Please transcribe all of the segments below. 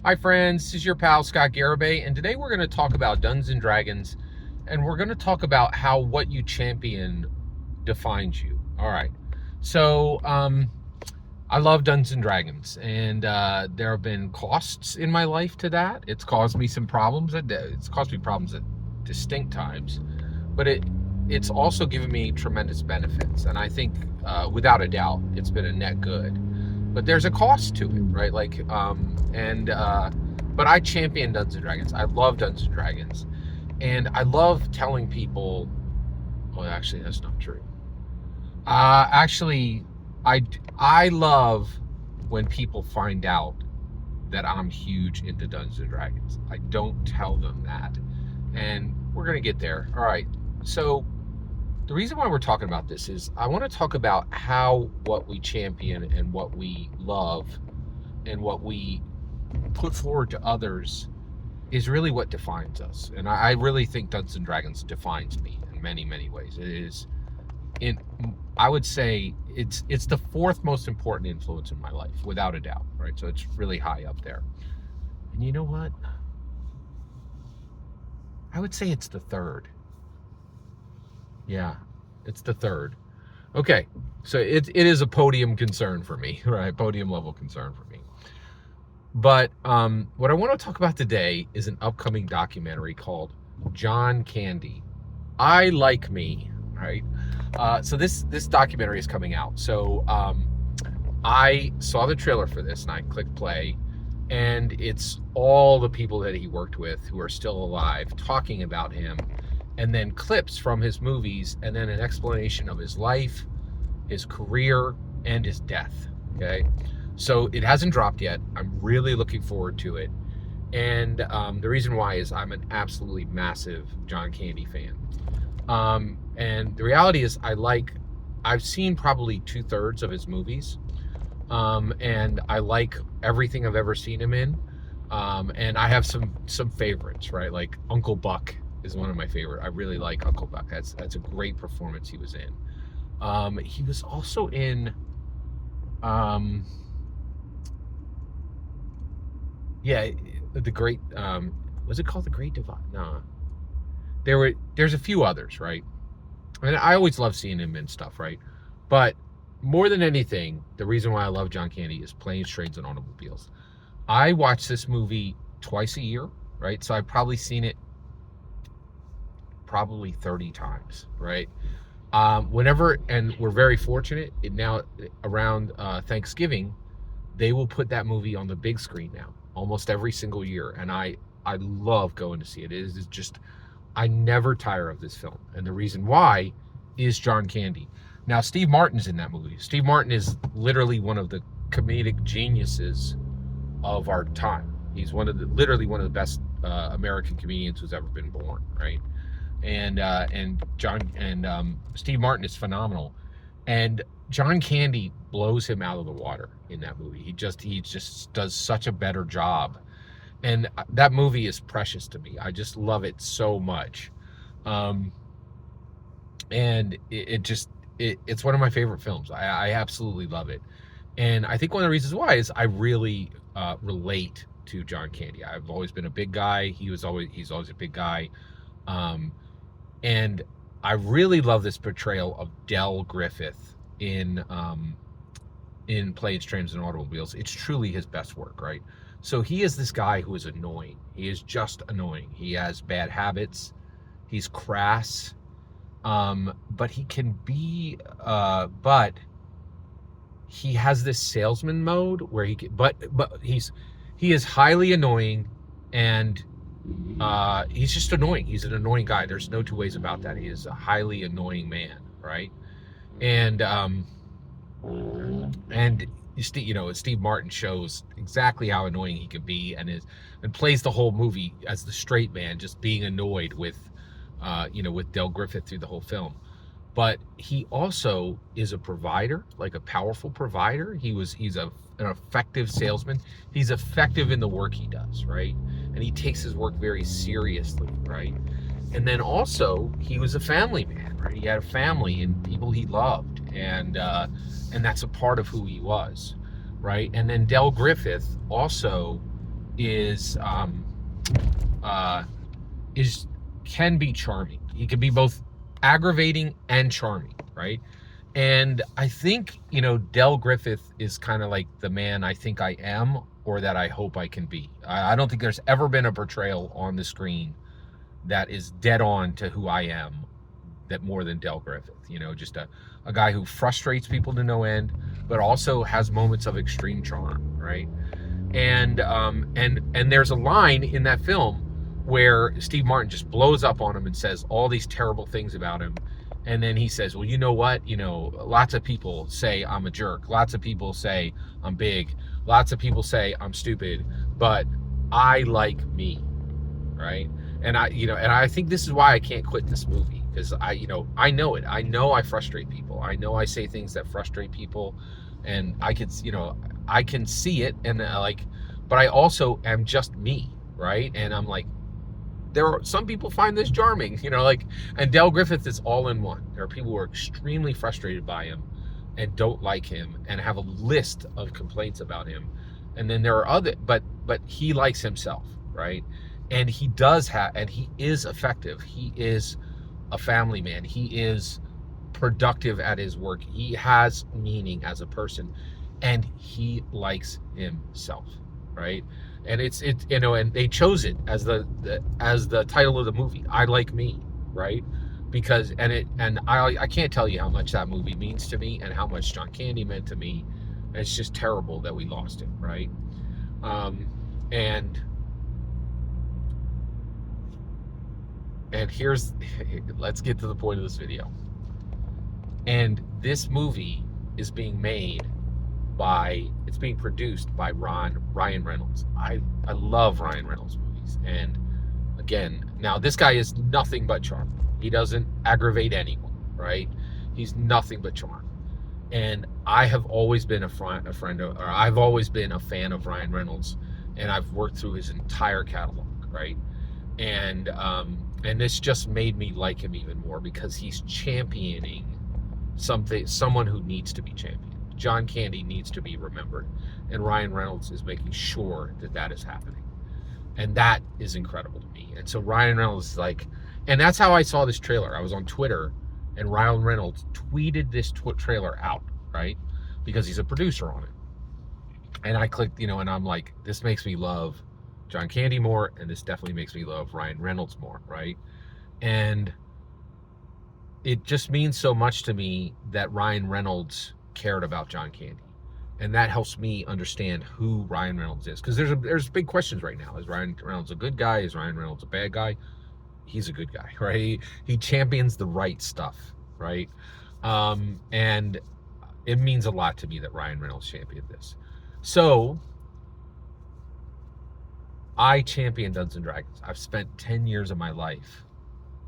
Hi friends, this is your pal Scott Garibay, and today we're going to talk about Dungeons and Dragons, and we're going to talk about how what you champion defines you. All right, so I love Dungeons and Dragons, and there have been costs in my life to that. It's caused me some problems. It's caused me problems at distinct times, but it's also given me tremendous benefits, and I think without a doubt, it's been a net good. But there's a cost to it, right? But I champion Dungeons and Dragons. I love Dungeons and Dragons, and I love telling people. Well, actually, that's not true. Actually, I I love when people find out that I'm huge into Dungeons and Dragons. I don't tell them that, and we're gonna get there. All right. So the reason why we're talking about this is I want to talk about how what we champion and what we love and what we put forward to others is really what defines us. And I really think Dungeons and Dragons defines me in many, many ways. It is, in I would say it's the fourth most important influence in my life, without a doubt. Right, so it's really high up there. And you know what? I would say it's the third. Yeah, it's the third. Okay, so it is a podium concern for me, right? Podium level concern for me. But what I want to talk about today is an upcoming documentary called John Candy. I Like Me, right? So this documentary is coming out. So I saw the trailer for this and I clicked play, and it's all the people that he worked with who are still alive talking about him, and then clips from his movies, and then an explanation of his life, his career, and his death. Okay. So it hasn't dropped yet. I'm really looking forward to it. And the reason why is I'm an absolutely massive John Candy fan. And the reality is I've seen probably 2/3 of his movies. And I like everything I've ever seen him in. And I have some favorites, right? Like Uncle Buck is one of my favorite. I really like Uncle Buck. That's a great performance he was in. He was also in yeah, the Great was it called The Great Divide? No. There's a few others, right? And I always love seeing him in stuff, right? But more than anything, the reason why I love John Candy is Planes, Trains, and Automobiles. I watch this movie twice a year, right? So I've probably seen it probably 30 times, right? Whenever, and we're very fortunate, now around Thanksgiving, they will put that movie on the big screen now, almost every single year. And I love going to see it. It is just, I never tire of this film. And the reason why is John Candy. Now, Steve Martin's in that movie. Steve Martin is literally one of the comedic geniuses of our time. He's literally one of the best American comedians who's ever been born, right? And Steve Martin is phenomenal. And John Candy blows him out of the water in that movie. He just does such a better job. And that movie is precious to me. I just love it so much. And it's one of my favorite films. I absolutely love it. And I think one of the reasons why is I really relate to John Candy. I've always been a big guy. He's always a big guy. And I really love this portrayal of Del Griffith in Planes, Trains, and Automobiles. It's truly his best work, right? So he is this guy who is annoying. He is just annoying. He has bad habits. He's crass. But he can be, but he has this salesman mode where he is highly annoying, and he's just annoying. He's an annoying guy. There's no two ways about that. He is a highly annoying man, right? And Steve Martin shows exactly how annoying he can be, and plays the whole movie as the straight man, just being annoyed with Del Griffith through the whole film. But he also is a provider, like a powerful provider. He's an effective salesman. He's effective in the work he does, right? And he takes his work very seriously, right? And then also he was a family man, right? He had a family and people he loved, and that's a part of who he was, right? And then Del Griffith also is uh, is can be charming. He can be both aggravating and charming, right? And I think, Del Griffith is kind of like the man I think I am, or that I hope I can be. I don't think there's ever been a portrayal on the screen that is dead on to who I am, that more than Del Griffith. Just a guy who frustrates people to no end, but also has moments of extreme charm, right? And there's a line in that film where Steve Martin just blows up on him and says all these terrible things about him. And then he says, well, you know what? Lots of people say I'm a jerk. Lots of people say I'm big. Lots of people say I'm stupid, but I like me, right? And I think this is why I can't quit this movie, because I know it. I know I frustrate people. I know I say things that frustrate people, and I can see it, and but I also am just me, right? And I'm like, there are some people find this charming, and Del Griffith is all in one. There are people who are extremely frustrated by him and don't like him and have a list of complaints about him. And then there are other, but he likes himself, right? And he is effective. He is a family man. He is productive at his work. He has meaning as a person, and he likes himself, right? And and they chose it as the title of the movie. I Like Me, right? Because I can't tell you how much that movie means to me and how much John Candy meant to me. It's just terrible that we lost him, right? And let's get to the point of this video. And this movie is being produced by Ryan Reynolds. I love Ryan Reynolds movies. And again, now this guy is nothing but charm. He doesn't aggravate anyone, right? He's nothing but charm. And I have always been I've always been a fan of Ryan Reynolds, and I've worked through his entire catalog, right? And this just made me like him even more, because he's championing someone who needs to be championed. John Candy needs to be remembered, and Ryan Reynolds is making sure that is happening, and that is incredible to me. And so Ryan Reynolds is and that's how I saw this trailer. I was on Twitter, and Ryan Reynolds tweeted this trailer out, right? Because he's a producer on it. And I clicked, and I'm like, this makes me love John Candy more, and this definitely makes me love Ryan Reynolds more, right? And it just means so much to me that Ryan Reynolds cared about John Candy, and that helps me understand who Ryan Reynolds is, because there's big questions right now. Is Ryan Reynolds a good guy? Is Ryan Reynolds a bad guy? He's a good guy, right? He champions the right stuff, right? And it means a lot to me that Ryan Reynolds championed this. So I champion Dungeons & Dragons. I've spent 10 years of my life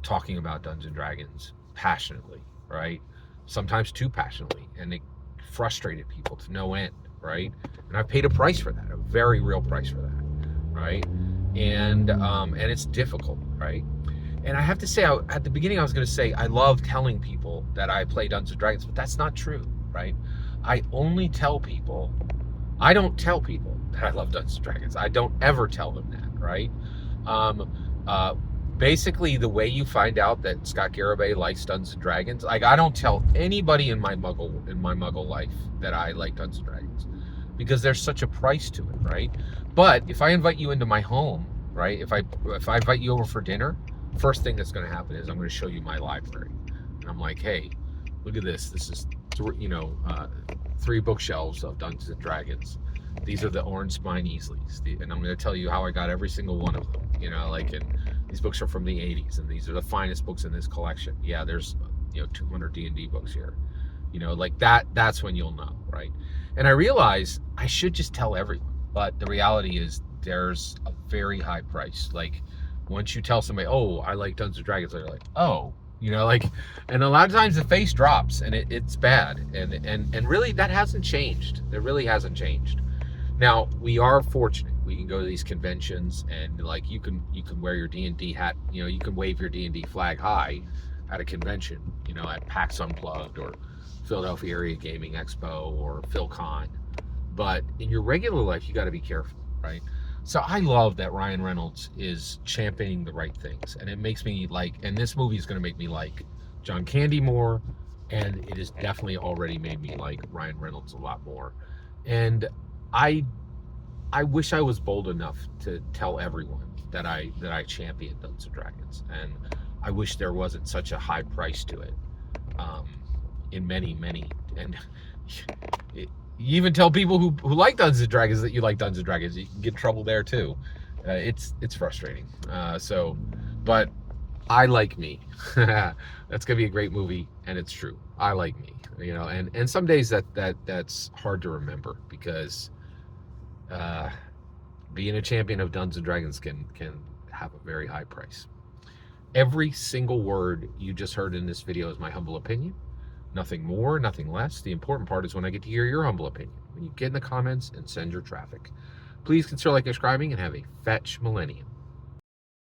talking about Dungeons & Dragons passionately, right? Sometimes too passionately, and it frustrated people to no end, right? And I paid a price for that, a very real price for that, right? And it's difficult, right? And I have to say, at the beginning I was going to say I love telling people that I play Dungeons & Dragons, but that's not true, right? I don't tell people that I love Dungeons & Dragons. I don't ever tell them that, right? Basically, the way you find out that Scott Garibay likes Dungeons & Dragons, I don't tell anybody in my Muggle life that I like Dungeons & Dragons, because there's such a price to it, right? But if I invite you into my home, right? If I invite you over for dinner, first thing that's going to happen is I'm going to show you my library, and I'm like, hey, look at this. This is 3 bookshelves of Dungeons & Dragons. These are the Orange Spine Easleys, and I'm going to tell you how I got every single one of them. And these books are from the 80s, and these are the finest books in this collection. Yeah, there's 200 D&D books here. That's when you'll know, right? And I realize I should just tell everyone, but the reality is there's a very high price. Once you tell somebody, oh, I like Dungeons & Dragons, they're like, oh, and a lot of times the face drops, and it's bad, and really that hasn't changed. It really hasn't changed. Now, we are fortunate. We can go to these conventions, and you can wear your D&D hat. You can wave your D&D flag high at a convention. At PAX Unplugged or Philadelphia Area Gaming Expo or PhilCon. But in your regular life, you got to be careful, right? So I love that Ryan Reynolds is championing the right things, and it makes me like. And this movie is going to make me like John Candy more, and it has definitely already made me like Ryan Reynolds a lot more. And I I wish I was bold enough to tell everyone that I champion Dungeons and Dragons, and I wish there wasn't such a high price to it. Um, in many, and it, you even tell people who like Dungeons and Dragons that you like Dungeons and Dragons. You can get in trouble there too. It's frustrating. But I like me. That's gonna be a great movie, and it's true. I like me. And some days that's hard to remember because being a champion of Dungeons and Dragons can have a very high price. Every single word you just heard in this video is my humble opinion. Nothing more, nothing less. The important part is when I get to hear your humble opinion. When you get in the comments and send your traffic. Please consider like, subscribing, and have a fetch millennium.